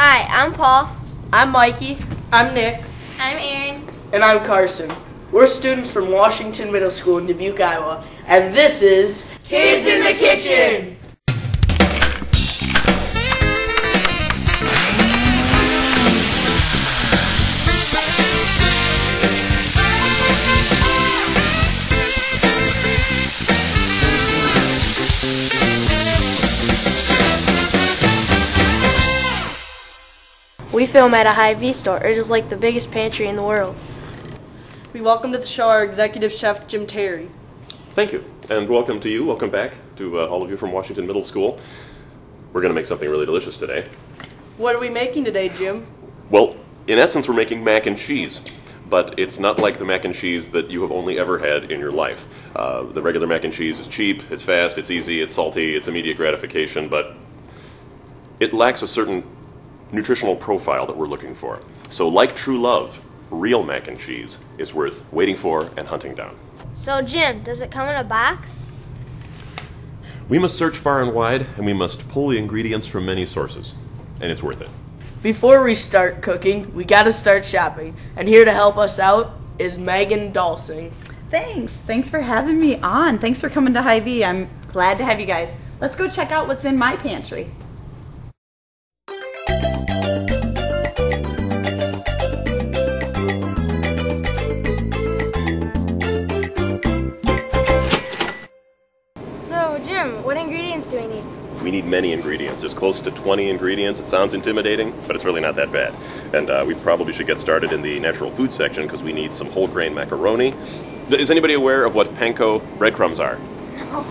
Hi, I'm Paul. I'm Mikey. I'm Nick. I'm Aaron. And I'm Carson. We're students from Washington Middle School in Dubuque, Iowa, and this is Kids in the Kitchen! We film at a Hy-Vee store. It is like the biggest pantry in the world. We welcome to the show our executive chef, Jim Terry. Thank you, and welcome to you. Welcome back to all of you from Washington Middle School. We're going to make something really delicious today. What are we making today, Jim? Well, in essence, we're making mac and cheese. But it's not like the mac and cheese that you have only ever had in your life. The regular mac and cheese is cheap, it's fast, it's easy, it's salty, it's immediate gratification, but it lacks a certain nutritional profile that we're looking for. So like true love, real mac and cheese is worth waiting for and hunting down. So Jim, does it come in a box? We must search far and wide, and we must pull the ingredients from many sources, and it's worth it. Before we start cooking, we gotta start shopping, and here to help us out is Megan Dalsing. Thanks for having me on. Thanks for coming to Hy-Vee. I'm glad to have you guys. Let's go check out what's in my pantry. So, Jim, what ingredients do we need? We need many ingredients. There's close to 20 ingredients. It sounds intimidating, but it's really not that bad. And we probably should get started in the natural food section because we need some whole grain macaroni. Is anybody aware of what panko breadcrumbs are? No.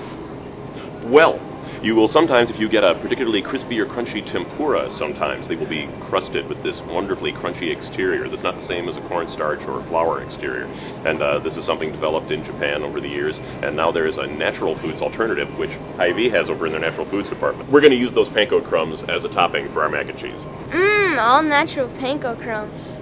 Well, you will sometimes, if you get a particularly crispy or crunchy tempura, sometimes they will be crusted with this wonderfully crunchy exterior that's not the same as a cornstarch or a flour exterior. And this is something developed in Japan over the years, and now there is a natural foods alternative, which Hy-Vee has over in their natural foods department. We're going to use those panko crumbs as a topping for our mac and cheese. All natural panko crumbs.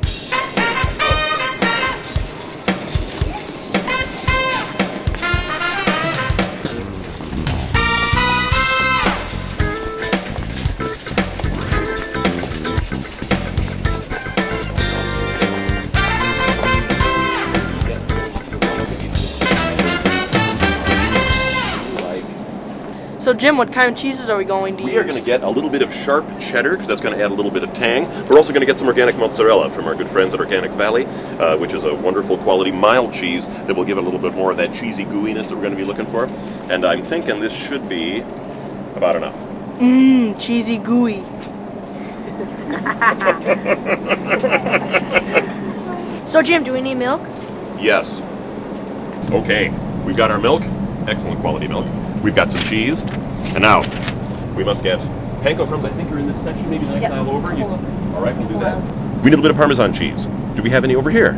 So, Jim, what kind of cheeses are we going to use? We are going to get a little bit of sharp cheddar, because that's going to add a little bit of tang. We're also going to get some organic mozzarella from our good friends at Organic Valley, which is a wonderful quality mild cheese that will give it a little bit more of that cheesy gooiness that we're going to be looking for. And I'm thinking this should be about enough. Cheesy gooey. So Jim, do we need milk? Yes. Okay, we've got our milk, excellent quality milk. We've got some cheese, and now we must get panko crumbs. I think are in this section, maybe the next aisle over. All right, we'll do that. We need a little bit of Parmesan cheese. Do we have any over here?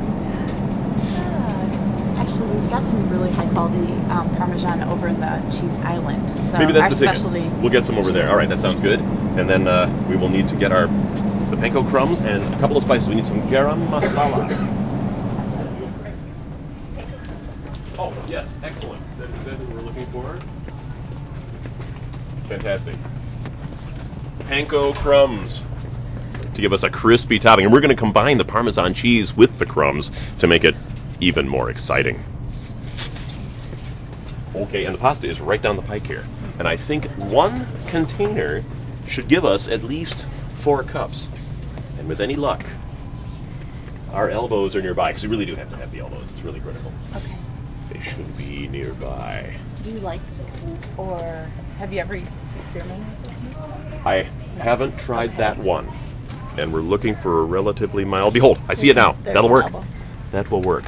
Actually, we've got some really high quality Parmesan over in the cheese island. So Maybe that's our the specialty. We'll get some over there. All right, that sounds good. And then we will need to get the panko crumbs and a couple of spices. We need some garam masala. Oh, yes, excellent. That is exactly what we're looking for. Fantastic. Panko crumbs to give us a crispy topping. And we're going to combine the Parmesan cheese with the crumbs to make it even more exciting. Okay, and the pasta is right down the pike here. And I think one container should give us at least 4 cups. And with any luck, our elbows are nearby, because we really do have to have the elbows. It's really critical. Okay. They should be nearby. Do you like cooking, or have you ever experimented with cooking? I haven't tried that one. And we're looking for a relatively mild... Behold, I see it now. That'll work. That will work.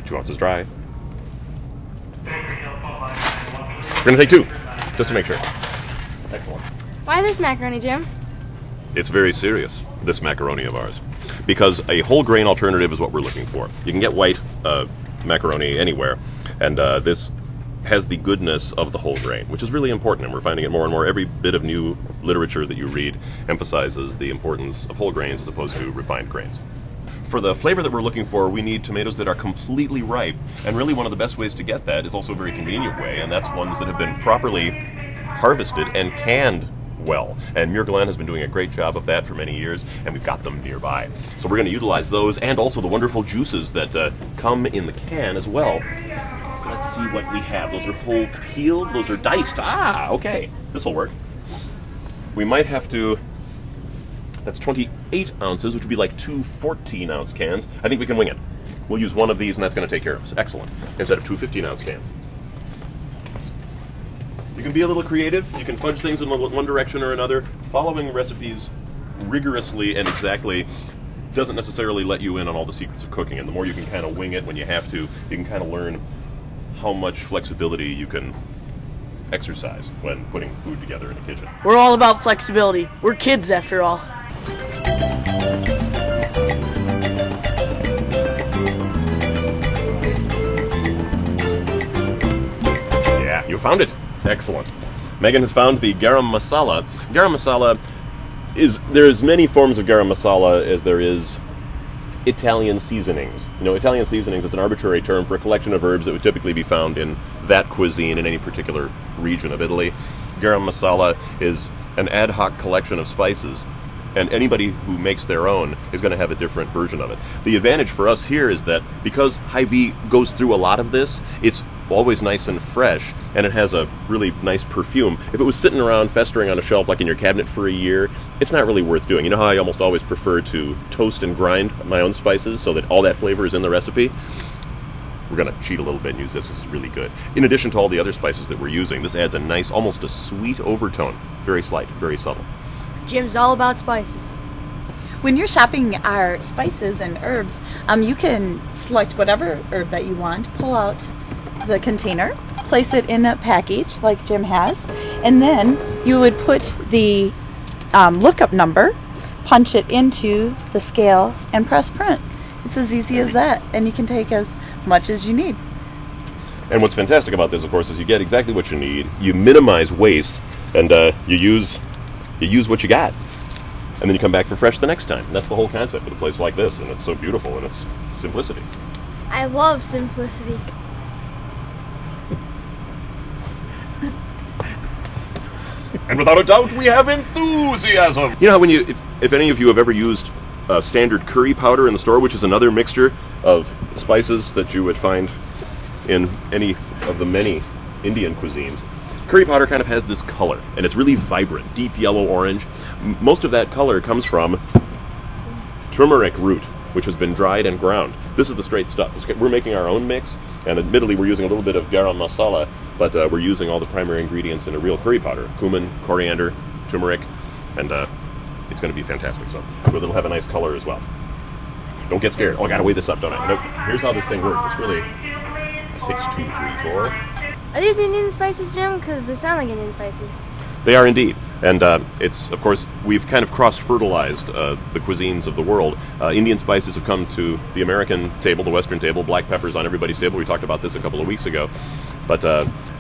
2 ounces dry. We're going to take 2, just to make sure. Excellent. Why this macaroni, Jim? It's very serious, this macaroni of ours, because a whole grain alternative is what we're looking for. You can get white macaroni anywhere, and this has the goodness of the whole grain, which is really important, and we're finding it more and more. Every bit of new literature that you read emphasizes the importance of whole grains as opposed to refined grains. For the flavor that we're looking for, we need tomatoes that are completely ripe, and really one of the best ways to get that is also a very convenient way, and that's ones that have been properly harvested and canned well. And Muir Glen has been doing a great job of that for many years, and we've got them nearby. So we're going to utilize those and also the wonderful juices that come in the can as well. Let's see what we have. Those are whole peeled, those are diced. Ah, okay, this'll work. We might have to, that's 28 ounces, which would be like 2 14-ounce cans. I think we can wing it. We'll use one of these and that's going to take care of us. Excellent. Instead of 2 15-ounce cans. You can be a little creative. You can fudge things in one direction or another. Following recipes rigorously and exactly doesn't necessarily let you in on all the secrets of cooking. And the more you can kind of wing it when you have to, you can kind of learn how much flexibility you can exercise when putting food together in a kitchen. We're all about flexibility. We're kids after all. Yeah, you found it. Excellent. Megan has found the garam masala. Garam masala is, there's many forms of garam masala as there is Italian seasonings. You know, Italian seasonings is an arbitrary term for a collection of herbs that would typically be found in that cuisine in any particular region of Italy. Garam masala is an ad hoc collection of spices, and anybody who makes their own is going to have a different version of it. The advantage for us here is that because Hy-Vee goes through a lot of this, it's always nice and fresh, and it has a really nice perfume. If it was sitting around festering on a shelf like in your cabinet for a year, it's not really worth doing. You know how I almost always prefer to toast and grind my own spices so that all that flavor is in the recipe? We're going to cheat a little bit and use this because it's really good. In addition to all the other spices that we're using, this adds a nice, almost a sweet overtone. Very slight, very subtle. Jim's all about spices. When you're shopping our spices and herbs, you can select whatever herb that you want, pull out the container, place it in a package like Jim has, and then you would put the lookup number, punch it into the scale, and press print. It's as easy as that, and you can take as much as you need. And what's fantastic about this, of course, is you get exactly what you need, you minimize waste, and you use what you got. And then you come back for fresh the next time. And that's the whole concept of a place like this, and it's so beautiful, and it's simplicity. I love simplicity. And without a doubt, we have enthusiasm! You know how when if any of you have ever used standard curry powder in the store, which is another mixture of spices that you would find in any of the many Indian cuisines, curry powder kind of has this color, and it's really vibrant, deep yellow-orange. Most of that color comes from turmeric root, which has been dried and ground. This is the straight stuff. We're making our own mix, and admittedly we're using a little bit of garam masala, but we're using all the primary ingredients in a real curry powder. Cumin, coriander, turmeric, and it's going to be fantastic. So it'll have a nice color as well. Don't get scared. Oh, I got to weigh this up, don't I? Nope. Here's how this thing works. It's really 6, 2, 3, 4. Are these Indian spices, Jim? Because they sound like Indian spices. They are indeed. And it's, of course, we've kind of cross-fertilized the cuisines of the world. Indian spices have come to the American table, the Western table, black peppers on everybody's table. We talked about this a couple of weeks ago. But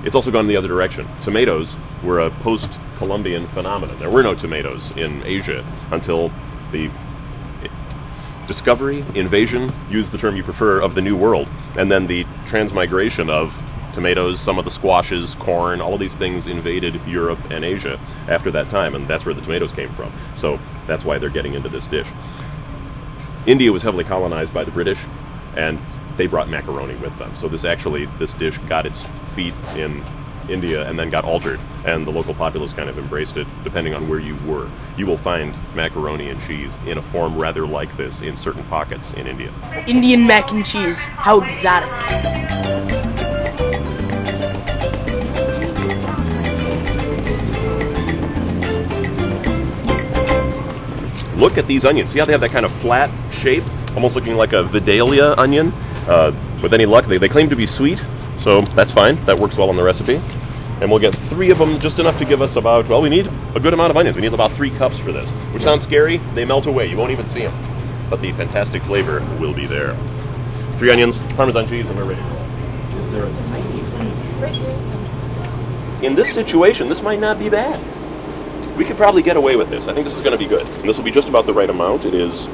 it's also gone the other direction. Tomatoes were a post-Columbian phenomenon. There were no tomatoes in Asia until the discovery, invasion, use the term you prefer, of the New World. And then the transmigration of tomatoes, some of the squashes, corn, all of these things invaded Europe and Asia after that time, and that's where the tomatoes came from. So that's why they're getting into this dish. India was heavily colonized by the British, and they brought macaroni with them. So this dish got its feet in India and then got altered, and the local populace kind of embraced it depending on where you were. You will find macaroni and cheese in a form rather like this in certain pockets in India. Indian mac and cheese. How exotic. Look at these onions. See how they have that kind of flat shape? Almost looking like a Vidalia onion. With any luck, they claim to be sweet, so that's fine. That works well in the recipe. And we'll get 3 of them, just enough to give us about, well, we need a good amount of onions. We need about 3 cups for this, which sounds scary. They melt away. You won't even see them. But the fantastic flavor will be there. 3 onions, Parmesan cheese, and we're ready to roll. In this situation, this might not be bad. We could probably get away with this. I think this is going to be good. And this will be just about the right amount. It is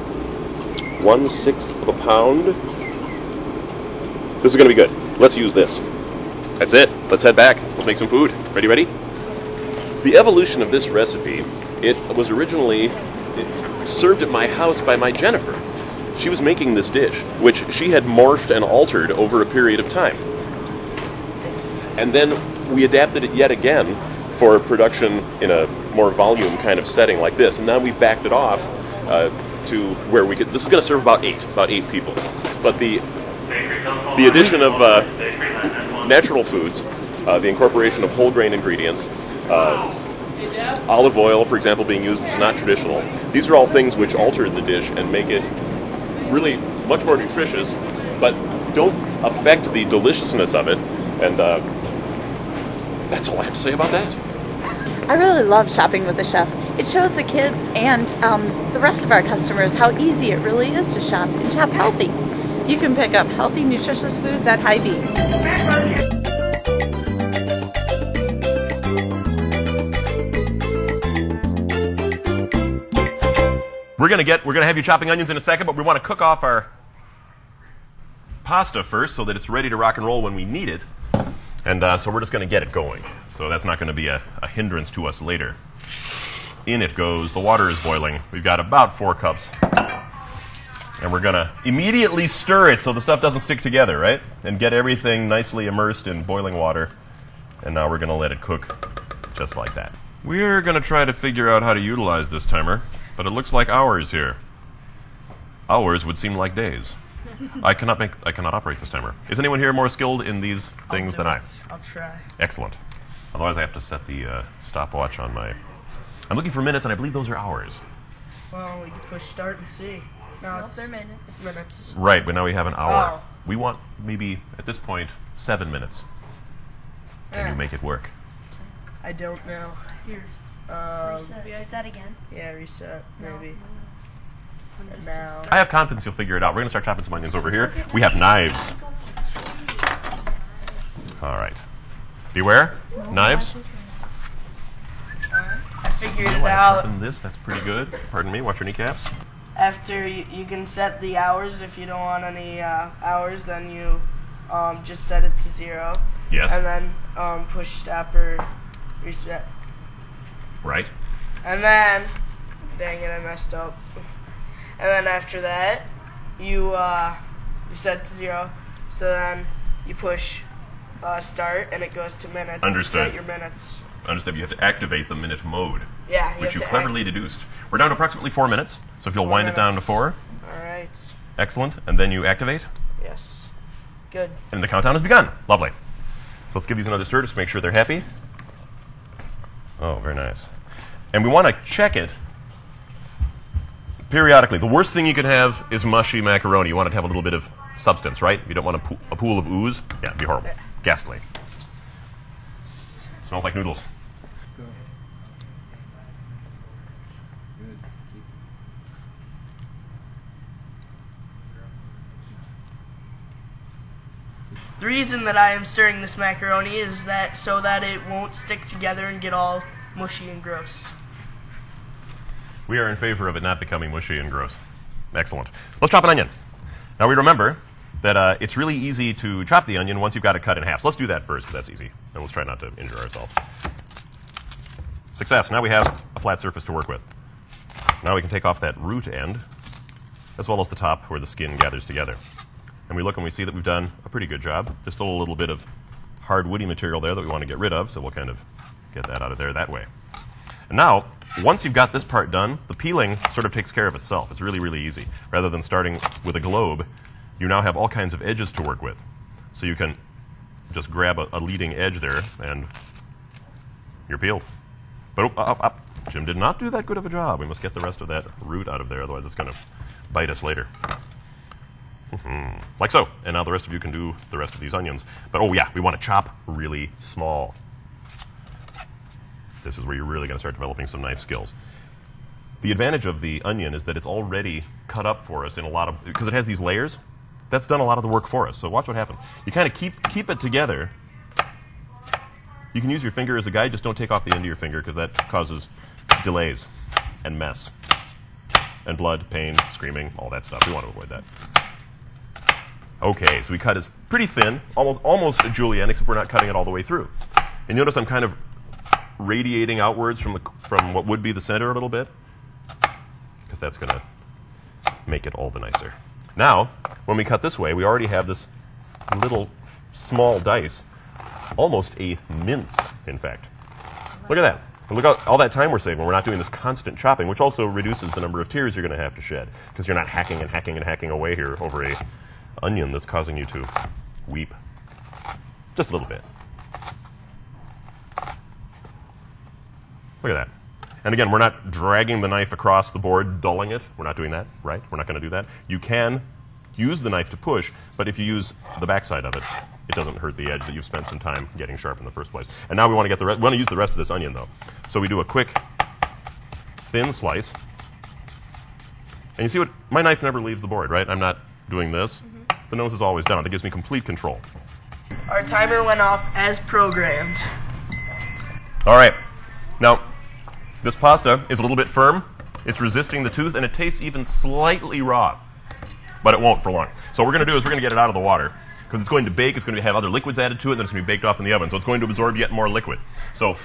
1/6 of a pound. This is going to be good. Let's use this. That's it. Let's head back. Let's make some food. Ready? The evolution of this recipe, it was originally served at my house by my Jennifer. She was making this dish, which she had morphed and altered over a period of time. And then we adapted it yet again for production in a more volume kind of setting like this. And now we've backed it off to where we could, this is going to serve about eight people. But the addition of natural foods, the incorporation of whole grain ingredients, olive oil, for example, being used, which is not traditional. These are all things which alter the dish and make it really much more nutritious, but don't affect the deliciousness of it. And that's all I have to say about that. I really love shopping with the chef. It shows the kids and the rest of our customers how easy it really is to shop and shop healthy. You can pick up healthy, nutritious foods at Hy-Vee. We're gonna have you chopping onions in a second, but we want to cook off our pasta first so that it's ready to rock and roll when we need it. And so we're just going to get it going. So that's not going to be a hindrance to us later. In it goes. The water is boiling. We've got about 4 cups. And we're going to immediately stir it so the stuff doesn't stick together, right? And get everything nicely immersed in boiling water. And now we're going to let it cook just like that. We're going to try to figure out how to utilize this timer, but it looks like hours here. Hours would seem like days. I cannot operate this timer. Is anyone here more skilled in these things than I? I'll try. Excellent. Otherwise, I have to set the stopwatch on my... I'm looking for minutes, and I believe those are hours. Well, we can push start and see. No, they're minutes. It's minutes. Right, but now we have an hour. Oh. We want, maybe, at this point, 7 minutes. Can you make it work? I don't know. Here's Reset. We write that again. Yeah, reset, maybe. No. And now... I have confidence you'll figure it out. We're going to start chopping some onions over here. We have knives. All right. Beware. Knives. I figured it I've out. sharpened this. That's pretty good. Pardon me. Watch your kneecaps. After you can set the hours. If you don't want any hours, then you just set it to 0. Yes. And then push stop or reset. Right. And then, dang it, I messed up. And then after that, you set to 0. So then you push start, and it goes to minutes. Understood. You set your minutes. Understood. You have to activate the minute mode, Yeah. which you cleverly deduced. We're down to approximately 4 minutes. So if you'll wind it down to 4. All right. Excellent. And then you activate. Yes. Good. And the countdown has begun. Lovely. So let's give these another stir just to make sure they're happy. Oh, very nice. And we want to check it periodically. The worst thing you can have is mushy macaroni. You want it to have a little bit of substance, right? You don't want a pool of ooze. Yeah, it'd be horrible. Ghastly. Smells like noodles. The reason that I am stirring this macaroni is that so that it won't stick together and get all mushy and gross. We are in favor of it not becoming mushy and gross. Excellent. Let's chop an onion. Now we remember that it's really easy to chop the onion once you've got it cut in half. So let's do that first, because that's easy. And let's try not to injure ourselves. Success. Now we have a flat surface to work with. Now we can take off that root end, as well as the top where the skin gathers together. And we look and we see that we've done a pretty good job. There's still a little bit of hard woody material there that we want to get rid of, so we'll kind of get that out of there that way. And now, once you've got this part done, the peeling sort of takes care of itself. It's really, really easy. Rather than starting with a globe, you now have all kinds of edges to work with. So you can just grab a leading edge there, and you're peeled. But up. Jim did not do that good of a job. We must get the rest of that root out of there, otherwise it's going to bite us later. Like so. And now the rest of you can do the rest of these onions. But oh yeah, we want to chop really small. This is where you're really going to start developing some knife skills. The advantage of the onion is that it's already cut up for us in a lot of, because it has these layers, that's done a lot of the work for us. So watch what happens. You kind of keep it together. You can use your finger as a guide, just don't take off the end of your finger because that causes delays and mess and blood, pain, screaming, all that stuff. We want to avoid that. Okay, so we cut it pretty thin, almost a julienne, except we're not cutting it all the way through. And notice I'm kind of radiating outwards from what would be the center a little bit, because that's going to make it all the nicer. Now, when we cut this way, we already have this little small dice, almost a mince, in fact. Look at that. Look at all that time we're saving. We're not doing this constant chopping, which also reduces the number of tears you're going to have to shed, because you're not hacking and hacking and hacking away here over a onion that's causing you to weep. Just a little bit. Look at that. And again, we're not dragging the knife across the board, dulling it. We're not doing that, right? We're not going to do that. You can use the knife to push, but if you use the backside of it, it doesn't hurt the edge that you've spent some time getting sharp in the first place. And now we want to get we want to use the rest of this onion, though. So we do a quick, thin slice. And you see what? My knife never leaves the board, right? I'm not doing this. The nose is always down. It gives me complete control. Our timer went off as programmed. All right. Now, this pasta is a little bit firm. It's resisting the tooth, and it tastes even slightly raw. But it won't for long. So what we're going to do is we're going to get it out of the water, because it's going to bake. It's going to have other liquids added to it, and then it's going to be baked off in the oven. So it's going to absorb yet more liquid. So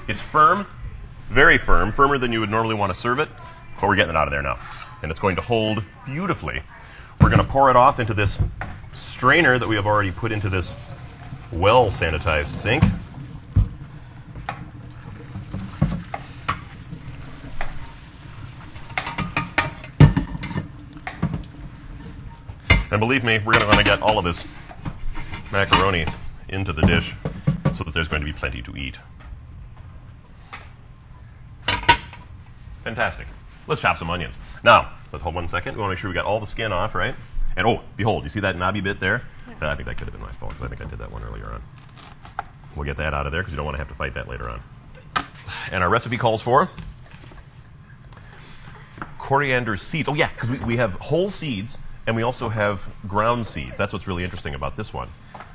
it's firm, very firm, firmer than you would normally want to serve it, but we're getting it out of there now. And it's going to hold beautifully. We're going to pour it off into this strainer that we have already put into this well-sanitized sink. And believe me, we're going to want to get all of this macaroni into the dish so that there's going to be plenty to eat. Fantastic. Let's chop some onions. Now, let's hold 1 second. We want to make sure we got all the skin off, right? And oh, behold, you see that knobby bit there? Yeah. I think that could have been my fault, because I think I did that one earlier on. We'll get that out of there, because you don't want to have to fight that later on. And our recipe calls for coriander seeds. Oh yeah, because we have whole seeds, and we also have ground seeds. That's what's really interesting about this one.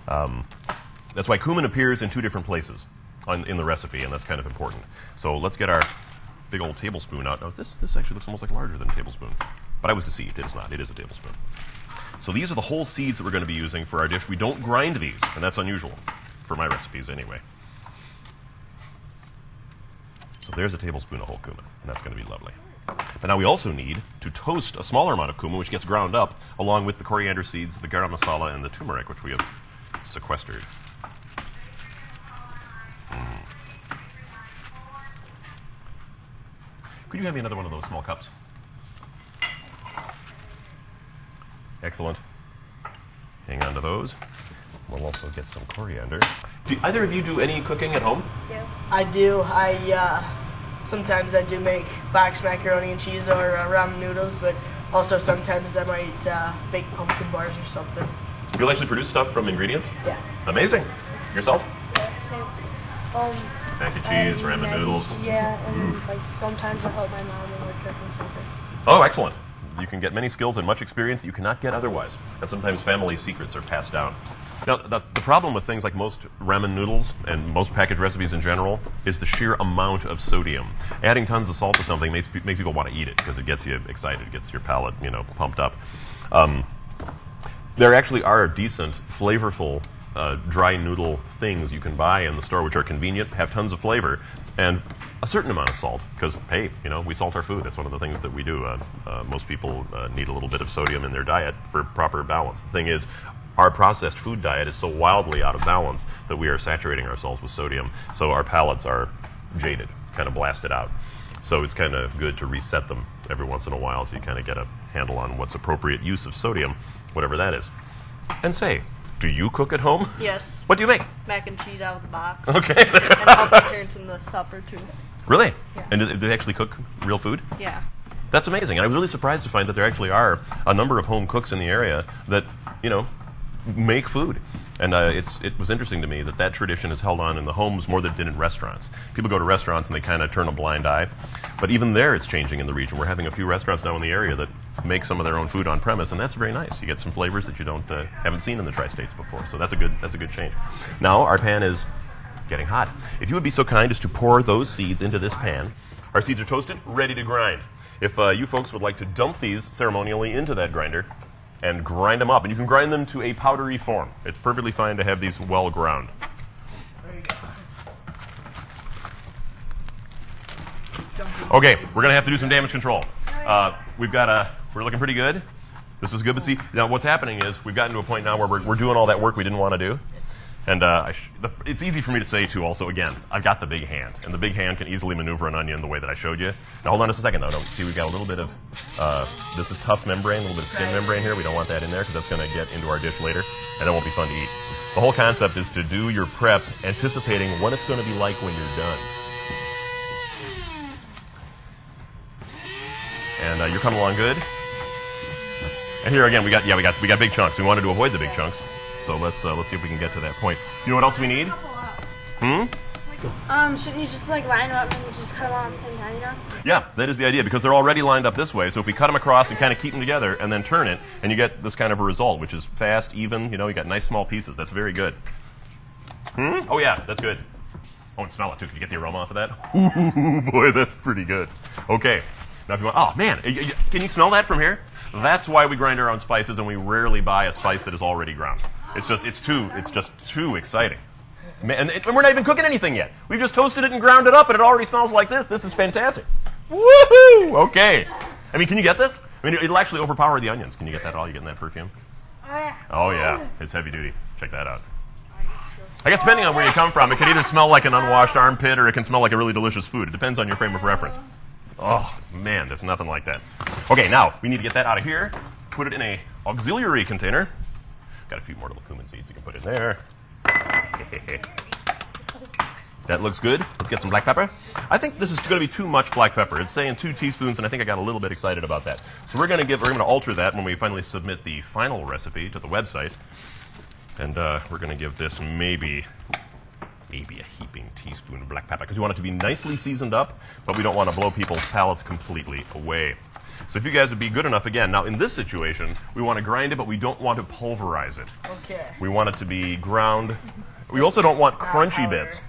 That's why cumin appears in two different places in the recipe, and that's kind of important. So let's get our big old tablespoon out. Now, this actually looks almost like larger than a tablespoon. But I was deceived. It is not. It is a tablespoon. So these are the whole seeds that we're going to be using for our dish. We don't grind these, and that's unusual for my recipes anyway. So there's a tablespoon of whole cumin, and that's going to be lovely. But now we also need to toast a smaller amount of cumin, which gets ground up, along with the coriander seeds, the garam masala, and the turmeric, which we have sequestered. Could you hand me another one of those small cups? Excellent. Hang on to those. We'll also get some coriander. Do either of you do any cooking at home? Yeah. I do. Sometimes I do make boxed macaroni and cheese or ramen noodles, but also sometimes I might bake pumpkin bars or something. You'll actually produce stuff from ingredients? Yeah. Amazing. Yourself? Yeah, same. Mac and cheese, ramen noodles. Yeah, and like sometimes I help my mom when we're cooking something. Oh, excellent. You can get many skills and much experience that you cannot get otherwise. And sometimes family secrets are passed down. Now, the problem with things like most ramen noodles and most packaged recipes in general is the sheer amount of sodium. Adding tons of salt to something makes people want to eat it because it gets you excited, it gets your palate, pumped up. There actually are decent, flavorful dry noodle things you can buy in the store which are convenient, have tons of flavor, and a certain amount of salt, because, hey, we salt our food. That's one of the things that we do. Most people need a little bit of sodium in their diet for proper balance. The thing is, our processed food diet is so wildly out of balance that we are saturating ourselves with sodium, so our palates are jaded, kind of blasted out. So it's kind of good to reset them every once in a while so you kind of get a handle on what's appropriate use of sodium, whatever that is. And say, do you cook at home? Yes. What do you make? Mac and cheese out of the box. Okay. And help the parents in the supper, too. Really? Yeah. And do they actually cook real food? Yeah. That's amazing. And I was really surprised to find that there actually are a number of home cooks in the area that, make food. And it was interesting to me that tradition is held on in the homes more than it did in restaurants. People go to restaurants and they kind of turn a blind eye. But even there, it's changing in the region. We're having a few restaurants now in the area that make some of their own food on premise, and that's very nice. You get some flavors that you haven't seen in the tri-states before. So that's a good change. Now our pan is getting hot. If you would be so kind as to pour those seeds into this pan. Our seeds are toasted, ready to grind. If you folks would like to dump these ceremonially into that grinder and grind them up, and you can grind them to a powdery form. It's perfectly fine to have these well ground. There you go. Okay, we're gonna have to do some damage control. We're looking pretty good. This is good, but see, now what's happening is we've gotten to a point now where we're doing all that work we didn't want to do. And it's easy for me to say, too, also, again, I've got the big hand. And the big hand can easily maneuver an onion the way that I showed you. Now, hold on just a second, though. See, we've got a little bit of, this is tough membrane, a little bit of skin membrane here. We don't want that in there because that's going to get into our dish later, and it won't be fun to eat. The whole concept is to do your prep anticipating what it's going to be like when you're done. And you're coming along good. And here again, we got big chunks. We wanted to avoid the big chunks. So let's see if we can get to that point. You know what else we need? Shouldn't you just like line them up and just cut them all at the same time, you know? Yeah, that is the idea because they're already lined up this way. So if we cut them across and kind of keep them together and then turn it, and you get this kind of a result, which is fast, even. You know, you got nice small pieces. That's very good. Oh yeah, that's good. Oh, and smell it too. Can you get the aroma off of that? Ooh, boy, that's pretty good. Okay, now if you want, oh man, can you smell that from here? That's why we grind our own spices, and we rarely buy a spice that is already ground. It's just too exciting. And we're not even cooking anything yet. We've just toasted it and ground it up, and it already smells like this. This is fantastic. Woohoo! Okay. I mean, can you get this? I mean, it'll actually overpower the onions. Can you get that at all? You getting that perfume? Oh, yeah. Oh, yeah. It's heavy duty. Check that out. I guess depending on where you come from, it can either smell like an unwashed armpit or it can smell like a really delicious food. It depends on your frame of reference. Oh, man, there's nothing like that. Okay, now, we need to get that out of here, put it in a auxiliary container. Got a few more little cumin seeds we can put in there. That looks good. Let's get some black pepper. I think this is going to be too much black pepper. It's saying 2 teaspoons, and I think I got a little bit excited about that. So we're going to alter that when we finally submit the final recipe to the website. And we're going to give this maybe a heaping teaspoon of black pepper because we want it to be nicely seasoned up, but we don't want to blow people's palates completely away. So if you guys would be good enough, again, now in this situation, we want to grind it, but we don't want to pulverize it. Okay. We want it to be ground. We also don't want crunchy bits.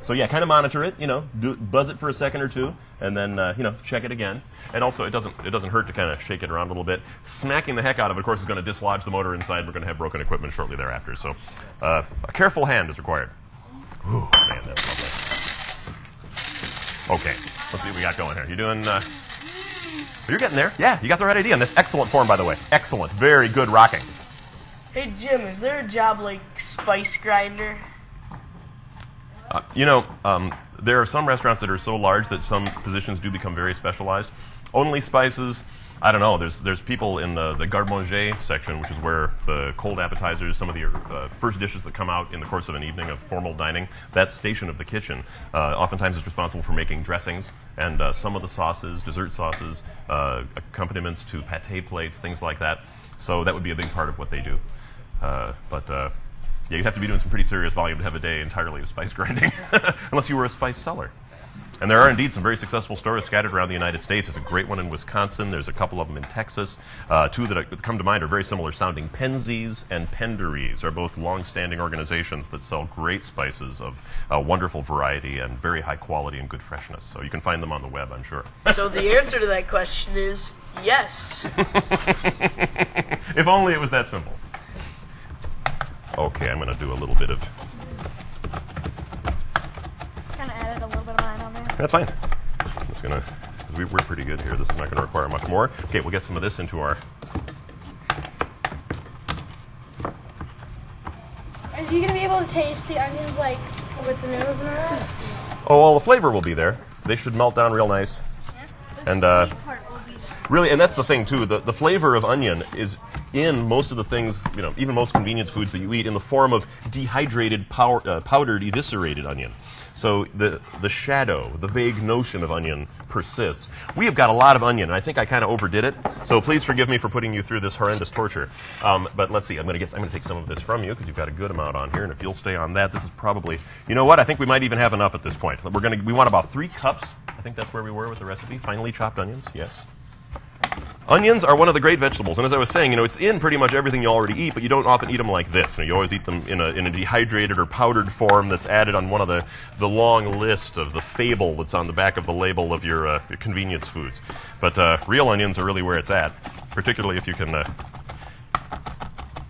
So yeah, kind of monitor it, you know, buzz it for a second or two, and then, you know, check it again. And also, it doesn't hurt to kind of shake it around a little bit. Smacking the heck out of it, of course, is going to dislodge the motor inside. We're going to have broken equipment shortly thereafter. So a careful hand is required. Ooh, man, that's lovely. Okay, let's see what we got going here. You doing... You're getting there. Yeah, you got the right idea. And that's excellent form, by the way. Excellent. Very good rocking. Hey, Jim, is there a job like spice grinder? You know, there are some restaurants that are so large that some positions do become very specialized. Only spices, I don't know. There's people in the garde-manger section, which is where the cold appetizers, some of the first dishes that come out in the course of an evening of formal dining, that station of the kitchen oftentimes is responsible for making dressings and some of the sauces, dessert sauces, accompaniments to pâté plates, things like that. So that would be a big part of what they do. Yeah, you'd have to be doing some pretty serious volume to have a day entirely of spice grinding, unless you were a spice seller. And there are indeed some very successful stores scattered around the United States. There's a great one in Wisconsin. There's a couple of them in Texas. 2 that come to mind are very similar sounding. Penzeys and Penderies are both long-standing organizations that sell great spices of wonderful variety and very high quality and good freshness. So you can find them on the web, I'm sure. So the answer to that question is yes. If only it was that simple. Okay, I'm going to do a little bit of... Kind of added a little bit of mine on there. That's fine. I'm just going to... We're pretty good here. This is not going to require much more. Okay, we'll get some of this into our... Are you going to be able to taste the onions, like, with the noodles and all that? Oh, well, the flavor will be there. They should melt down real nice. Yeah? And, The sweet part will be there. Really, and that's the thing, too. The flavor of onion is in most of the things, you know, even most convenience foods that you eat, in the form of dehydrated, powdered, eviscerated onion. So the shadow, the vague notion of onion persists. We have got a lot of onion, and I think I kind of overdid it. So please forgive me for putting you through this horrendous torture. But let's see. I'm going to take some of this from you because you've got a good amount on here, and if you'll stay on that, this is probably. You know what? I think we might even have enough at this point. We want about 3 cups. I think that's where we were with the recipe. Finely chopped onions. Yes. Onions are one of the great vegetables, and as I was saying, you know, it's in pretty much everything you already eat, but you don't often eat them like this. You know, you always eat them in a dehydrated or powdered form that's added on one of the long list of the fable that's on the back of the label of your convenience foods. But real onions are really where it's at, particularly if you can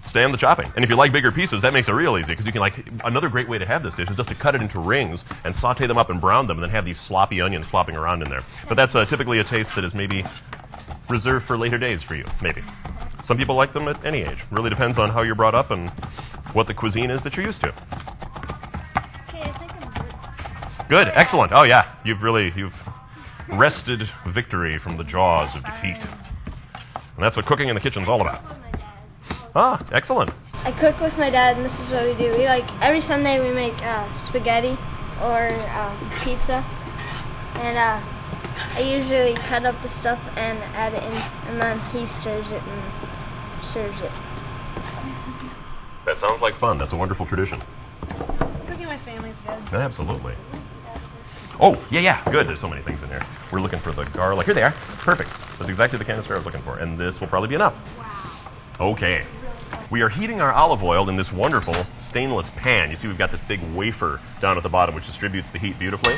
stay on the chopping. And if you like bigger pieces, that makes it real easy because you can another great way to have this dish is just to cut it into rings and saute them up and brown them and then have these sloppy onions flopping around in there. But that's typically a taste that is maybe reserved for later days for you, maybe. Some people like them at any age. Really depends on how you're brought up and what the cuisine is that you're used to. Okay, I think I'm good. Good, excellent. Oh yeah, you've wrested victory from the jaws of defeat. And that's what cooking in the kitchen's all about. Ah, excellent. I cook with my dad, and this is what we do. We every Sunday we make spaghetti or pizza, and I usually cut up the stuff and add it in, and then he serves it and serves it. That sounds like fun. That's a wonderful tradition. Cooking with family's good. Absolutely. Oh, yeah, good. There's so many things in there. We're looking for the garlic. Here they are. Perfect. That's exactly the canister I was looking for. And this will probably be enough. Wow. Okay. We are heating our olive oil in this wonderful stainless pan. You see we've got this big wafer down at the bottom which distributes the heat beautifully.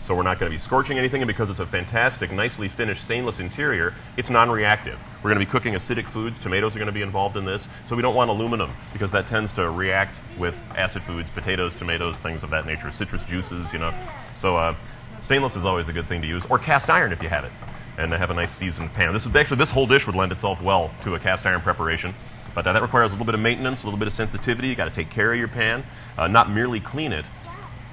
So we're not going to be scorching anything, and because it's a fantastic, nicely finished stainless interior, it's non-reactive. We're going to be cooking acidic foods. Tomatoes are going to be involved in this, so we don't want aluminum because that tends to react with acid foods, potatoes, tomatoes, things of that nature, citrus juices, you know. So stainless is always a good thing to use, or cast iron if you have it, and have a nice seasoned pan. This whole dish would lend itself well to a cast iron preparation, but that requires a little bit of maintenance, a little bit of sensitivity. You got to take care of your pan, not merely clean it.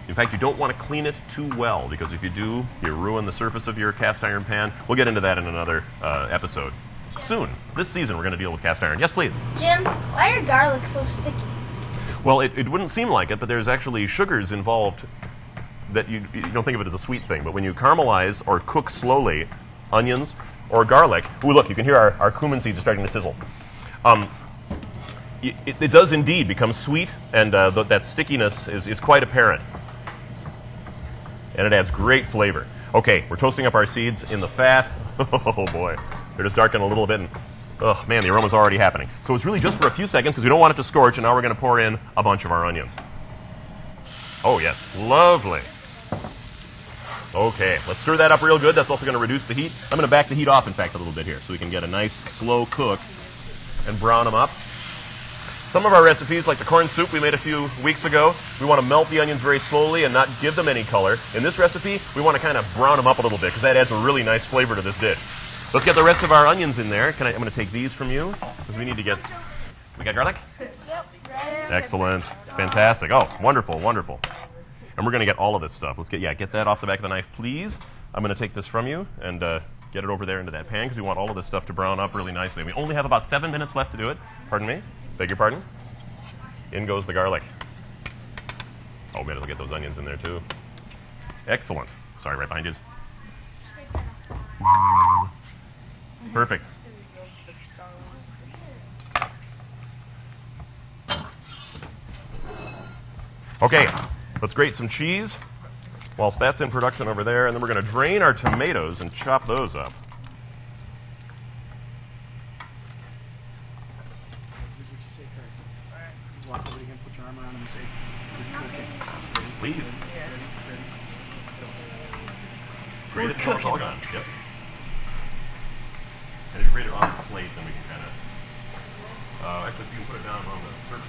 In fact, you don't want to clean it too well, because if you do, you ruin the surface of your cast iron pan. We'll get into that in another episode. Soon. This season, we're going to deal with cast iron. Yes, please. Jim, why are garlic so sticky? Well, it wouldn't seem like it, but there's actually sugars involved that you don't think of it as a sweet thing. But when you caramelize or cook slowly onions or garlic, ooh, look, you can hear our cumin seeds are starting to sizzle. It does indeed become sweet, and that stickiness is quite apparent. And it adds great flavor. Okay, we're toasting up our seeds in the fat. Oh boy, they're just darkening a little bit, and oh man, the aroma's already happening. So it's really just for a few seconds because we don't want it to scorch, and now we're going to pour in a bunch of our onions. Oh yes, lovely. Okay, let's stir that up real good. That's also going to reduce the heat. I'm going to back the heat off, in fact, a little bit here, so we can get a nice slow cook and brown them up. Some of our recipes, like the corn soup we made a few weeks ago, we want to melt the onions very slowly and not give them any color. In this recipe, we want to kind of brown them up a little bit because that adds a really nice flavor to this dish. Let's get the rest of our onions in there. I'm going to take these from you because we need to get... We got garlic? Yep. Excellent. Fantastic. Oh, wonderful, wonderful. And we're going to get all of this stuff. Let's get that off the back of the knife, please. I'm going to take this from you and get it over there into that pan because we want all of this stuff to brown up really nicely. We only have about 7 minutes left to do it. Pardon me? Beg your pardon? In goes the garlic. Oh man, it'll get those onions in there too. Excellent. Sorry, right behind you. Perfect. Okay, let's grate some cheese whilst that's in production over there, and then we're going to drain our tomatoes and chop those up. Please. Grate it until it's all gone. Yep. And if you grate it on the plate, then we can kind of... actually, if you can put it down on the surface.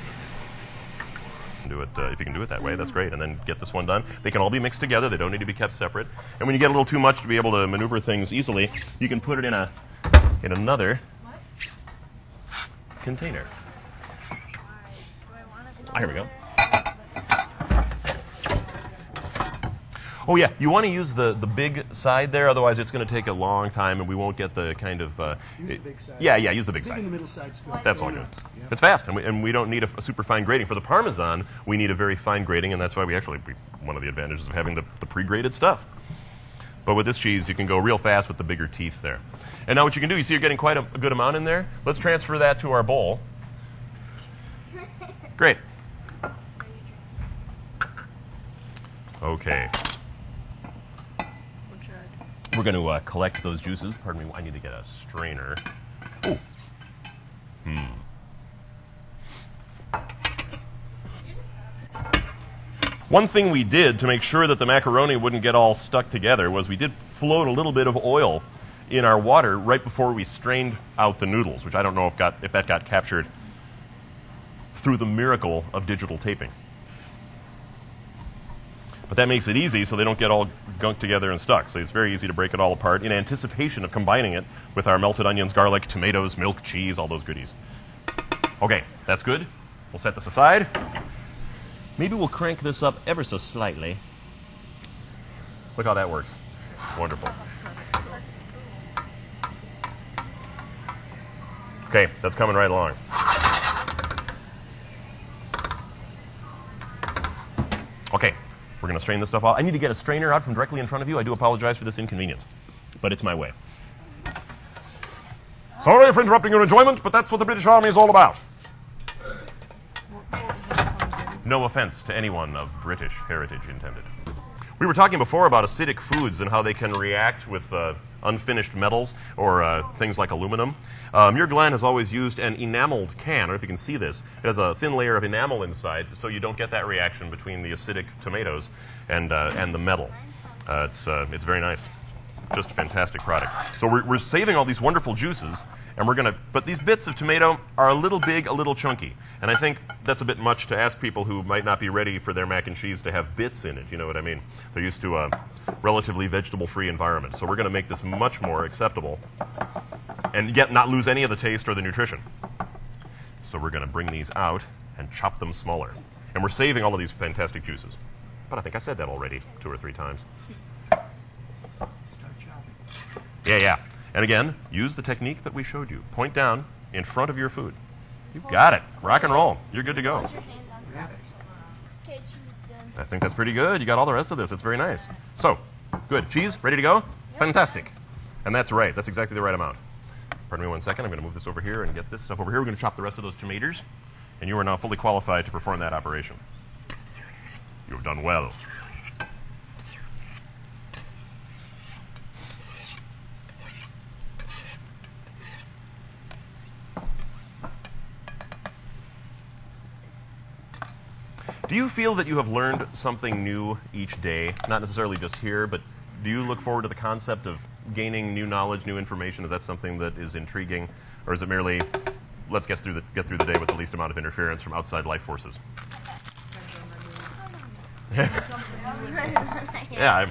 Do it, if you can do it that way, that's great. And then get this one done. They can all be mixed together. They don't need to be kept separate. And when you get a little too much to be able to maneuver things easily, you can put it in another container. Here we go. Oh yeah, you want to use the big side there, otherwise it's going to take a long time and we won't get the kind of... use the big side. Yeah, use the big side. In the middle side's good. That's all good. Yeah. It's fast, and we don't need a super fine grating. For the Parmesan, we need a very fine grating, and that's why one of the advantages of having the pre-grated stuff. But with this cheese, you can go real fast with the bigger teeth there. And now what you can do, you see you're getting quite a good amount in there. Let's transfer that to our bowl. Great. Okay. We're going to collect those juices. Pardon me, I need to get a strainer. Ooh. One thing we did to make sure that the macaroni wouldn't get all stuck together was we did float a little bit of oil in our water right before we strained out the noodles, which I don't know if that got captured through the miracle of digital taping. But that makes it easy so they don't get all gunked together and stuck. So it's very easy to break it all apart in anticipation of combining it with our melted onions, garlic, tomatoes, milk, cheese, all those goodies. Okay, that's good. We'll set this aside. Maybe we'll crank this up ever so slightly. Look how that works. Wonderful. Okay, that's coming right along. Okay, we're going to strain this stuff out. I need to get a strainer out from directly in front of you. I do apologize for this inconvenience, but it's my way. Sorry for interrupting your enjoyment, but that's what the British Army is all about. No offense to anyone of British heritage intended. We were talking before about acidic foods and how they can react with unfinished metals or things like aluminum. Muir Glen has always used an enameled can. I don't know if you can see this. It has a thin layer of enamel inside, so you don't get that reaction between the acidic tomatoes and the metal. It's very nice. Just a fantastic product. So we're saving all these wonderful juices, and we're going to, but these bits of tomato are a little big, a little chunky. And I think that's a bit much to ask people who might not be ready for their mac and cheese to have bits in it, you know what I mean? They're used to a relatively vegetable-free environment. So we're going to make this much more acceptable and yet not lose any of the taste or the nutrition. So we're going to bring these out and chop them smaller. And we're saving all of these fantastic juices. But I think I said that already 2 or 3 times. Yeah. And again, use the technique that we showed you. Point down in front of your food. You've got it. Rock and roll. You're good to go. I think that's pretty good. You got all the rest of this. It's very nice. So, good. Cheese, ready to go? Fantastic. And that's right. That's exactly the right amount. Pardon me 1 second. I'm going to move this over here and get this stuff over here. We're going to chop the rest of those tomatoes. And you are now fully qualified to perform that operation. You have done well. Do you feel that you have learned something new each day? Not necessarily just here, but do you look forward to the concept of gaining new knowledge, new information? Is that something that is intriguing? Or is it merely, let's get through the day with the least amount of interference from outside life forces? Yeah,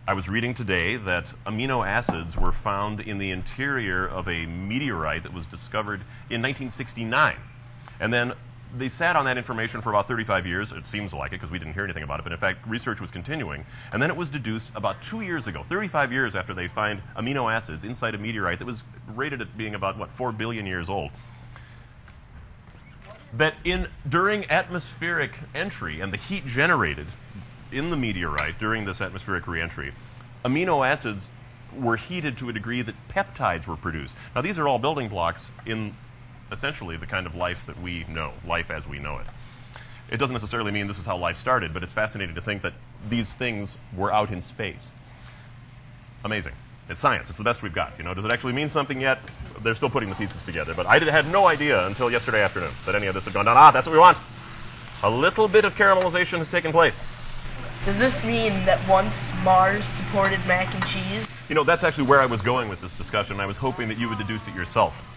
I was reading today that amino acids were found in the interior of a meteorite that was discovered in 1969. And then they sat on that information for about 35 years. It seems like it because we didn't hear anything about it. But in fact, research was continuing. And then it was deduced about 2 years ago, 35 years after they find amino acids inside a meteorite that was rated at being about, 4 billion years old, that during atmospheric entry and the heat generated in the meteorite during this atmospheric reentry, amino acids were heated to a degree that peptides were produced. Now, these are all building blocks in essentially the kind of life that we know, life as we know it. It doesn't necessarily mean this is how life started, but it's fascinating to think that these things were out in space. Amazing. It's science. It's the best we've got. You know, does it actually mean something yet? They're still putting the pieces together. But I had no idea until yesterday afternoon that any of this had gone down. That's what we want. A little bit of caramelization has taken place. Does this mean that once Mars supported mac and cheese? You know, that's actually where I was going with this discussion. I was hoping that you would deduce it yourself.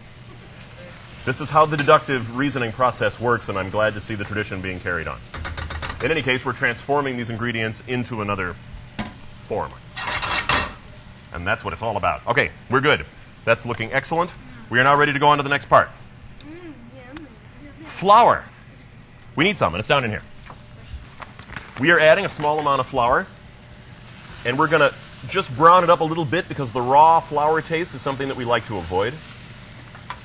This is how the deductive reasoning process works, and I'm glad to see the tradition being carried on. In any case, we're transforming these ingredients into another form. And that's what it's all about. Okay, we're good. That's looking excellent. We are now ready to go on to the next part. Flour. We need some, and it's down in here. We are adding a small amount of flour, and we're going to just brown it up a little bit because the raw flour taste is something that we like to avoid.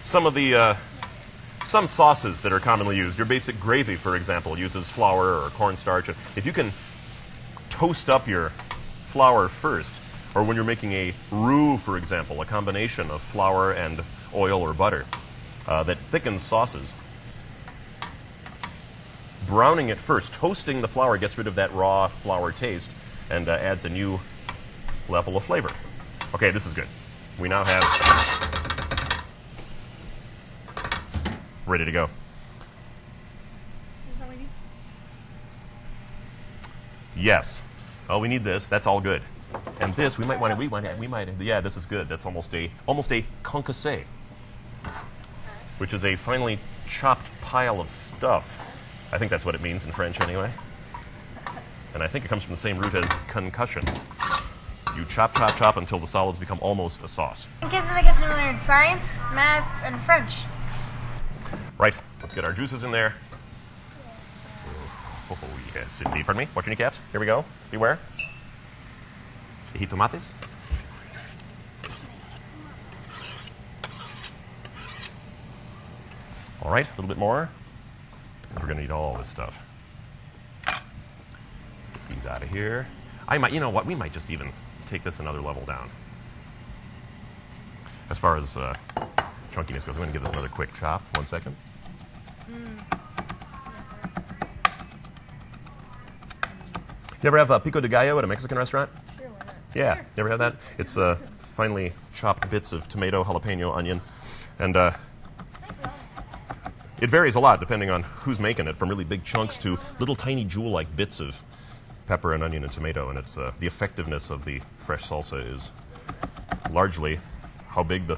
Some sauces that are commonly used, your basic gravy, for example, uses flour or cornstarch. If you can toast up your flour first, or when you're making a roux, for example, a combination of flour and oil or butter that thickens sauces, browning it first, toasting the flour gets rid of that raw flour taste and adds a new level of flavor. Okay, this is good. We now have ready to go. Is that what we need? Yes. Oh, we need this. That's all good. And this we might want to. Yeah, this is good. That's almost a concassé, which is a finely chopped pile of stuff. I think that's what it means in French anyway. And I think it comes from the same root as concussion. You chop, chop, chop until the solids become almost a sauce. Kids in the kitchen learn science, math, and French. Right, let's get our juices in there. Oh, yes, indeed. Pardon me, watch your kneecaps. Here we go. Beware. Y tomates. All right, a little bit more. We're going to need all this stuff. Let's get these out of here. I might, you know what, we might just even take this another level down. As far as chunkiness goes, I'm going to give this another quick chop. 1 second. You ever have pico de gallo at a Mexican restaurant? Yeah, you ever had that? It's finely chopped bits of tomato, jalapeno, onion, and it varies a lot depending on who's making it, from really big chunks to little tiny jewel-like bits of pepper and onion and tomato. And it's the effectiveness of the fresh salsa is largely how big the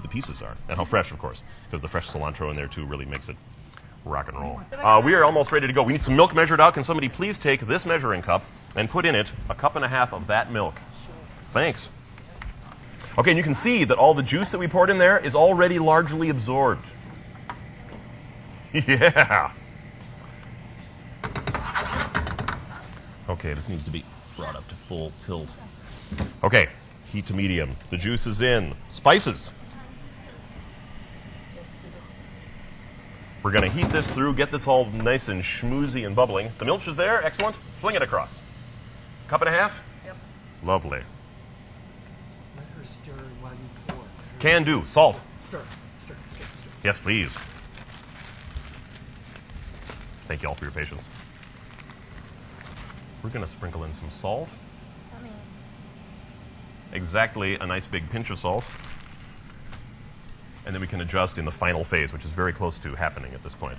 pieces are, and how fresh, of course, because the fresh cilantro in there too really makes it rock and roll. We are almost ready to go. We need some milk measured out. Can somebody please take this measuring cup and put in it 1.5 cups of that milk? Thanks. Okay, and you can see that all the juice that we poured in there is already largely absorbed. Yeah. Okay, this needs to be brought up to full tilt. Okay, heat to medium. The juice is in. Spices. We're going to heat this through, get this all nice and schmoozy and bubbling. The milk is there. Excellent. Fling it across. 1.5 cups? Yep. Lovely. Let her stir while you pour. Can do. Salt. Stir. Stir. Yes, please. Thank you all for your patience. We're going to sprinkle in some salt. Exactly a nice big pinch of salt. And then we can adjust in the final phase, which is very close to happening at this point.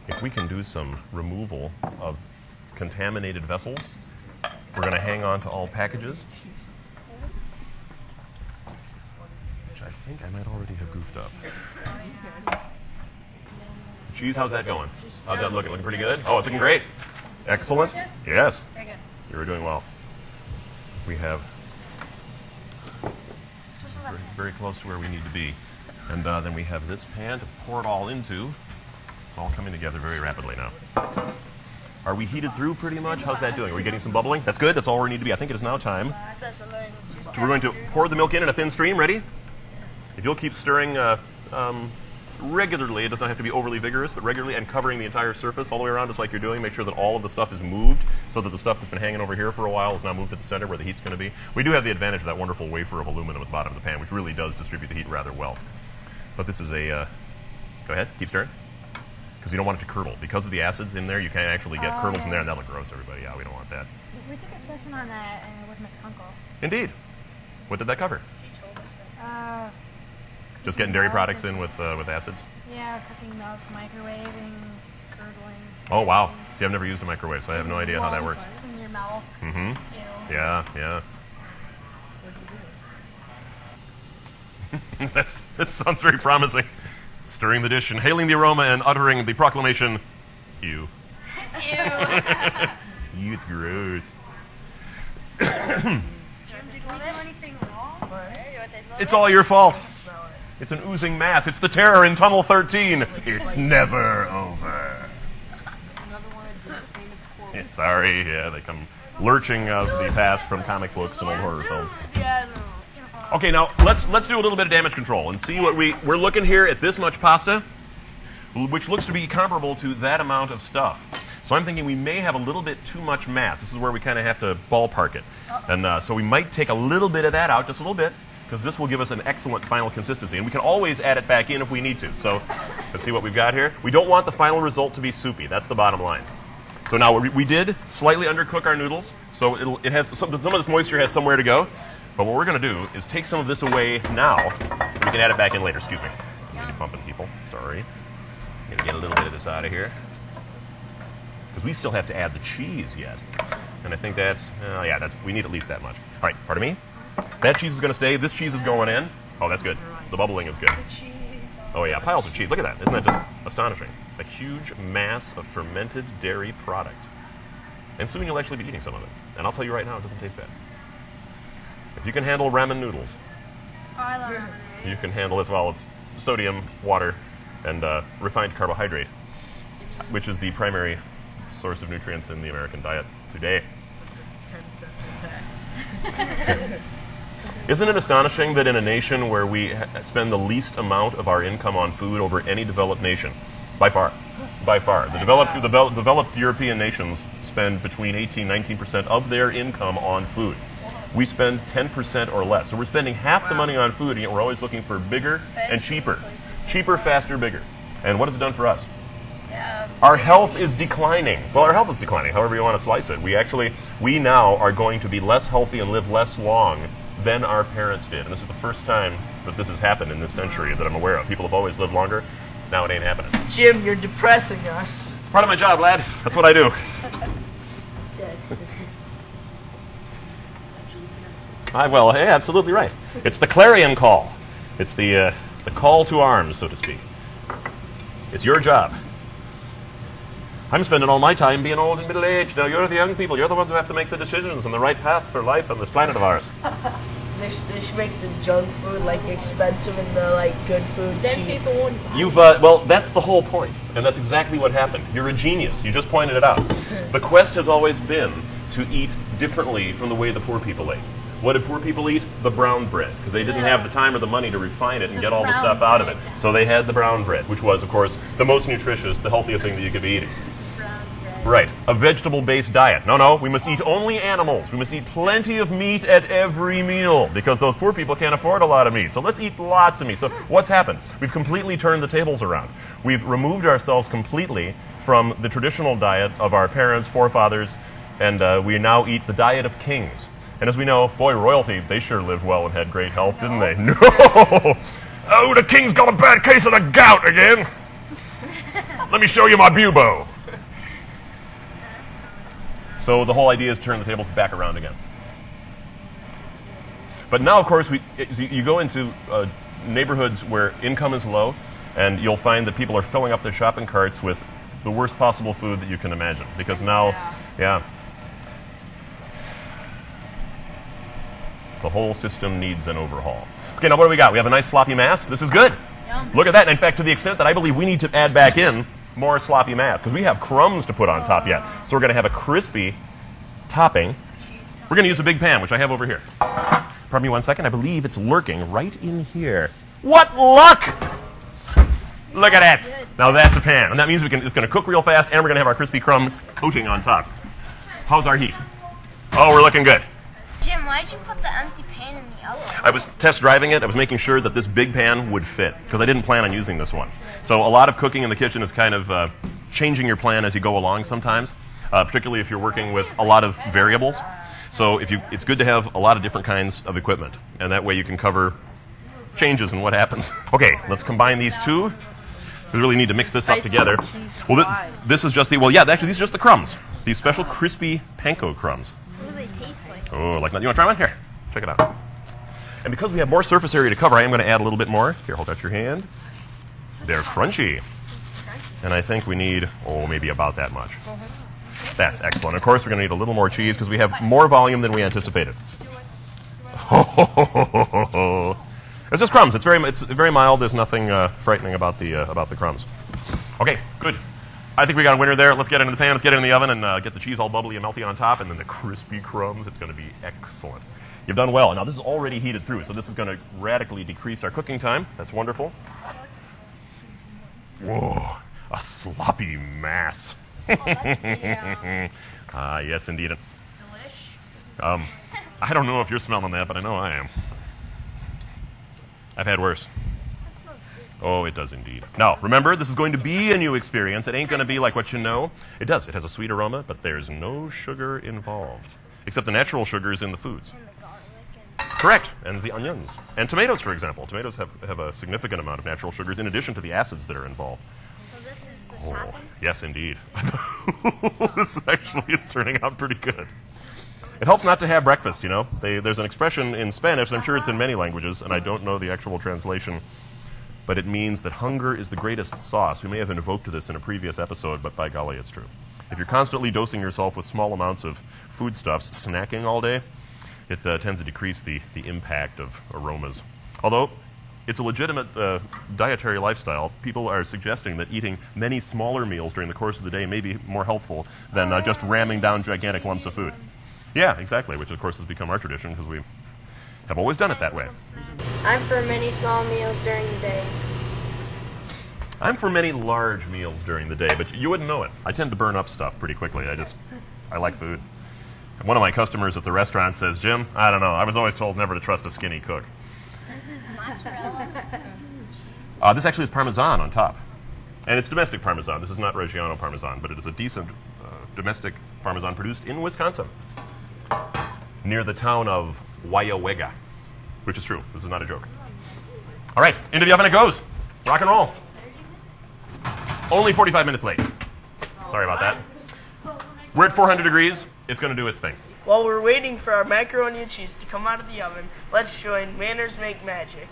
If we can do some removal of contaminated vessels, we're going to hang on to all packages, which I think I might already have goofed up. Cheese, how's that going? How's that looking? Looking pretty good? Oh, it's looking great. Excellent. Yes. Very good. You're doing well. We have very close to where we need to be. And then we have this pan to pour it all into. It's all coming together very rapidly now. Are we heated through pretty much? How's that doing? Are we getting some bubbling? That's good. That's all we need to be. I think it is now time. So we're going to pour the milk in a thin stream. Ready? If you'll keep stirring regularly, it doesn't have to be overly vigorous, but regularly, and covering the entire surface all the way around just like you're doing. Make sure that all of the stuff is moved so that the stuff that's been hanging over here for a while is now moved to the center where the heat's going to be. We do have the advantage of that wonderful wafer of aluminum at the bottom of the pan, which really does distribute the heat rather well. But this is a... go ahead, keep stirring. Because you don't want it to curdle. Because of the acids in there, you can actually get curdles in there, and that'll gross everybody out. We don't want that. We took a session on that with Miss Kunkel. Indeed. What did that cover? She told us. Just getting dairy products in with acids? Yeah, cooking milk, microwaving, curdling. Oh, wow. See, I've never used a microwave, so I have no idea how that works. In your mouth. Mm-hmm. Yeah. That sounds very promising. Stirring the dish, inhaling the aroma, and uttering the proclamation, ew. Ew. Ew, it's gross. It's all your fault. It's an oozing mass. It's the terror in Tunnel 13. It's never over. Yeah, sorry, yeah, they come lurching out of the past from comic books and old horror films. Okay, now let's do a little bit of damage control and see what we're looking here at this much pasta, which looks to be comparable to that amount of stuff. So I'm thinking we may have a little bit too much mass. This is where we kind of have to ballpark it. And so we might take a little bit of that out, just a little bit, because this will give us an excellent final consistency. And we can always add it back in if we need to. So let's see what we've got here. We don't want the final result to be soupy. That's the bottom line. So now we did slightly undercook our noodles. So it has some of this moisture has somewhere to go. But what we're going to do is take some of this away now. We can add it back in later. Excuse me. I'm going to be bumping people. Sorry. I'm going to get a little bit of this out of here. Because we still have to add the cheese yet. And I think we need at least that much. All right, pardon me? That cheese is going to stay. This cheese is going in. Oh, that's good. The bubbling is good. Oh, yeah, piles of cheese. Look at that. Isn't that just... astonishing. A huge mass of fermented dairy product. And soon you'll actually be eating some of it. And I'll tell you right now, it doesn't taste bad. If you can handle ramen noodles, Oh, I love ramen. you can handle as well as sodium, water, and refined carbohydrate, which is the primary source of nutrients in the American diet today. 10 cents a pack. Isn't it astonishing that in a nation where we spend the least amount of our income on food over any developed nation, by far, the developed European nations spend between 18-19% of their income on food. We spend 10% or less. So we're spending half the money on food, and yet we're always looking for bigger and cheaper. Cheaper, faster, bigger. And what has it done for us? Our health is declining. Well, our health is declining, however you want to slice it. We now are going to be less healthy and live less long than our parents did. And this is the first time that this has happened in this century that I'm aware of. People have always lived longer. Now it ain't happening. Jim, you're depressing us. It's part of my job, lad. That's what I do. Well, hey, absolutely right. It's the clarion call. It's the call to arms, so to speak. It's your job. I'm spending all my time being old and middle-aged. Now you're the young people. You're the ones who have to make the decisions and the right path for life on this planet of ours. They should make the junk food like expensive and the like good food cheap. Then people won't buy. Well, that's the whole point, and that's exactly what happened. You're a genius. You just pointed it out. The quest has always been to eat differently from the way the poor people ate. What did poor people eat? The brown bread, because they didn't have the time or the money to refine it and get all the stuff out of it. So they had the brown bread, which was, of course, the most nutritious, the healthiest thing that you could be eating. Right, a vegetable-based diet. No, we must eat only animals. We must eat plenty of meat at every meal, because those poor people can't afford a lot of meat. So let's eat lots of meat. So what's happened? We've completely turned the tables around. We've removed ourselves completely from the traditional diet of our parents, forefathers, and we now eat the diet of kings. And as we know, boy, royalty, they sure lived well and had great health, didn't they? No! Oh, the king's got a bad case of the gout again. Let me show you my bubo. So the whole idea is to turn the tables back around again. But now, of course, you go into neighborhoods where income is low, and you'll find that people are filling up their shopping carts with the worst possible food that you can imagine. Because now, yeah, the whole system needs an overhaul. Okay, now what do we got? We have a nice sloppy mass. This is good. Yum. Look at that. And in fact, to the extent that I believe we need to add back in more sloppy mass, because we have crumbs to put on top yet. So we're going to have a crispy topping. We're going to use a big pan, which I have over here. Pardon me one second. I believe it's lurking right in here. What luck! Look at that. Now that's a pan. And that means it's going to cook real fast, and we're going to have our crispy crumb coating on top. How's our heat? Oh, we're looking good. Jim, why'd you put the empty pan in the oven? I was test driving it. I was making sure that this big pan would fit, because I didn't plan on using this one. So a lot of cooking in the kitchen is kind of changing your plan as you go along sometimes, particularly if you're working with a lot of variables. So it's good to have a lot of different kinds of equipment, and that way you can cover changes and what happens. Okay, let's combine these two. We really need to mix this up together. Well, this is just actually these are just the crumbs. These special crispy panko crumbs. What do they taste like? Oh, like that. You want to try one? Here, check it out. And because we have more surface area to cover, I am going to add a little bit more. Here, hold out your hand. They're crunchy. And I think we need, maybe about that much. That's excellent. Of course, we're going to need a little more cheese because we have more volume than we anticipated. It's just crumbs. It's very mild. There's nothing frightening about the crumbs. Okay, good. I think we got a winner there. Let's get it in the pan. Let's get it in the oven and get the cheese all bubbly and melty on top, and then the crispy crumbs. It's going to be excellent. You've done well. Now, this is already heated through, so this is going to radically decrease our cooking time. That's wonderful. Whoa, a sloppy mass. Yes, indeed. Delish. I don't know if you're smelling that, but I know I am. I've had worse. Oh, it does indeed. Now, remember, this is going to be a new experience. It ain't going to be like what you know. It does. It has a sweet aroma, but there's no sugar involved, except the natural sugars in the foods. And the garlic Correct, and the onions. And tomatoes, for example. Tomatoes have a significant amount of natural sugars in addition to the acids that are involved. So this is the shopping? Yes, indeed. This actually is turning out pretty good. It helps not to have breakfast, you know. There's an expression in Spanish, and I'm sure it's in many languages, and I don't know the actual translation but it means that hunger is the greatest sauce. We may have invoked this in a previous episode, but by golly, it's true. If you're constantly dosing yourself with small amounts of foodstuffs, snacking all day, it tends to decrease the impact of aromas. Although, it's a legitimate dietary lifestyle. People are suggesting that eating many smaller meals during the course of the day may be more helpful than just ramming down gigantic lumps of food. Yeah, exactly, which of course has become our tradition because we have always done it that way. I'm for many small meals during the day. I'm for many large meals during the day, but you wouldn't know it. I tend to burn up stuff pretty quickly. I like food. And one of my customers at the restaurant says, Jim, I don't know, I was always told never to trust a skinny cook. This is mozzarella. This actually is Parmesan on top. And it's domestic Parmesan. This is not Reggiano Parmesan, but it is a decent domestic Parmesan produced in Wisconsin, near the town of Weyauwega, which is true. This is not a joke. All right, into the oven it goes. Rock and roll. Only 45 minutes late. Sorry about that. We're at 400 degrees. It's going to do its thing. While we're waiting for our macaroni and cheese to come out of the oven, let's join Manners Make Magic.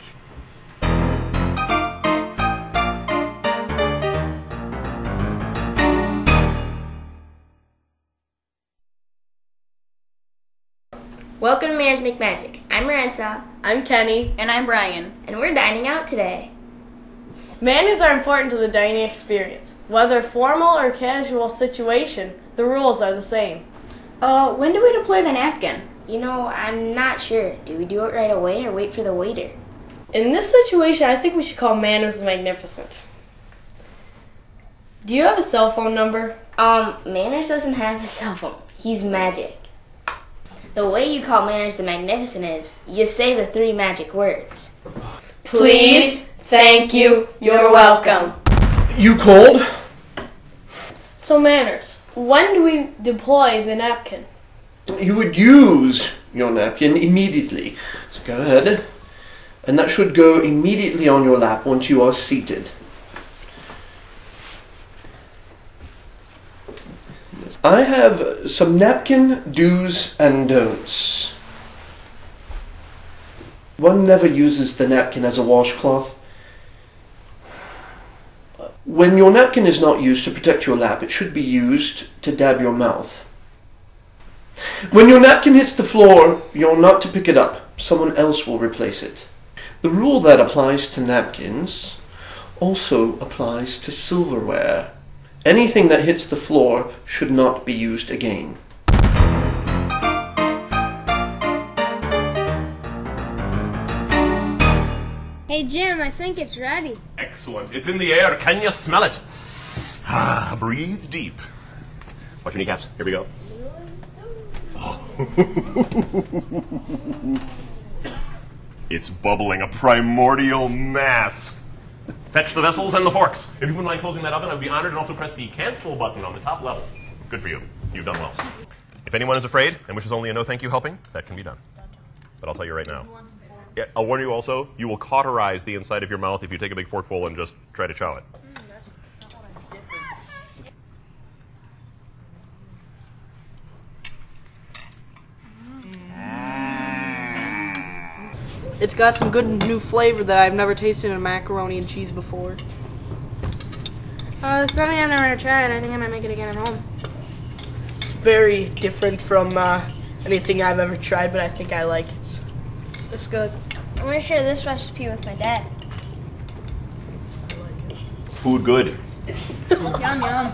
Welcome to Manners Make Magic. I'm Marissa. I'm Kenny. And I'm Brian. And we're dining out today. Manners are important to the dining experience. Whether formal or casual situation, the rules are the same. When do we deploy the napkin? You know, I'm not sure. Do we do it right away or wait for the waiter? In this situation, I think we should call Manners the Magnificent. Do you have a cell phone number? Manners doesn't have a cell phone. He's magic. The way you call Manners the Magnificent is, you say the 3 magic words. Please, thank you, you're welcome. You cold? So Manners, when do we deploy the napkin? You would use your napkin immediately. So go ahead. And that should go immediately on your lap once you are seated. I have some napkin do's and don'ts. One never uses the napkin as a washcloth. When your napkin is not used to protect your lap, it should be used to dab your mouth. When your napkin hits the floor, you're not to pick it up. Someone else will replace it. The rule that applies to napkins also applies to silverware. Anything that hits the floor should not be used again. Hey Jim, I think it's ready. Excellent. It's in the air. Can you smell it? Ah, breathe deep. Watch your kneecaps. Here we go. It's bubbling, a primordial mass. Fetch the vessels and the forks. If you wouldn't mind closing that oven, I would be honored, and also press the cancel button on the top level. Good for you. You've done well. If anyone is afraid and wishes only a no thank you helping, that can be done. But I'll tell you right now. Yeah, I'll warn you also, you will cauterize the inside of your mouth if you take a big forkful and just try to chow it. It's got some good new flavor that I've never tasted in macaroni and cheese before. It's something I've never tried. I think I might make it again at home. It's very different from anything I've ever tried, but I think I like it. It's good. I'm going to share this recipe with my dad. Food good. Yum, yum.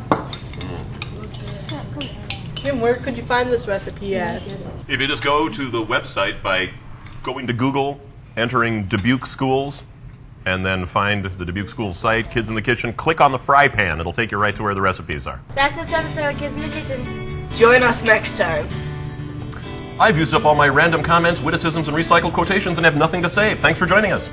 Jim, where could you find this recipe at? If you just go to the website by going to Google, entering Dubuque Schools, and then find the Dubuque Schools site, Kids in the Kitchen, click on the fry pan. It'll take you right to where the recipes are. That's this episode of Kids in the Kitchen. Join us next time. I've used up all my random comments, witticisms, and recycled quotations and have nothing to say. Thanks for joining us.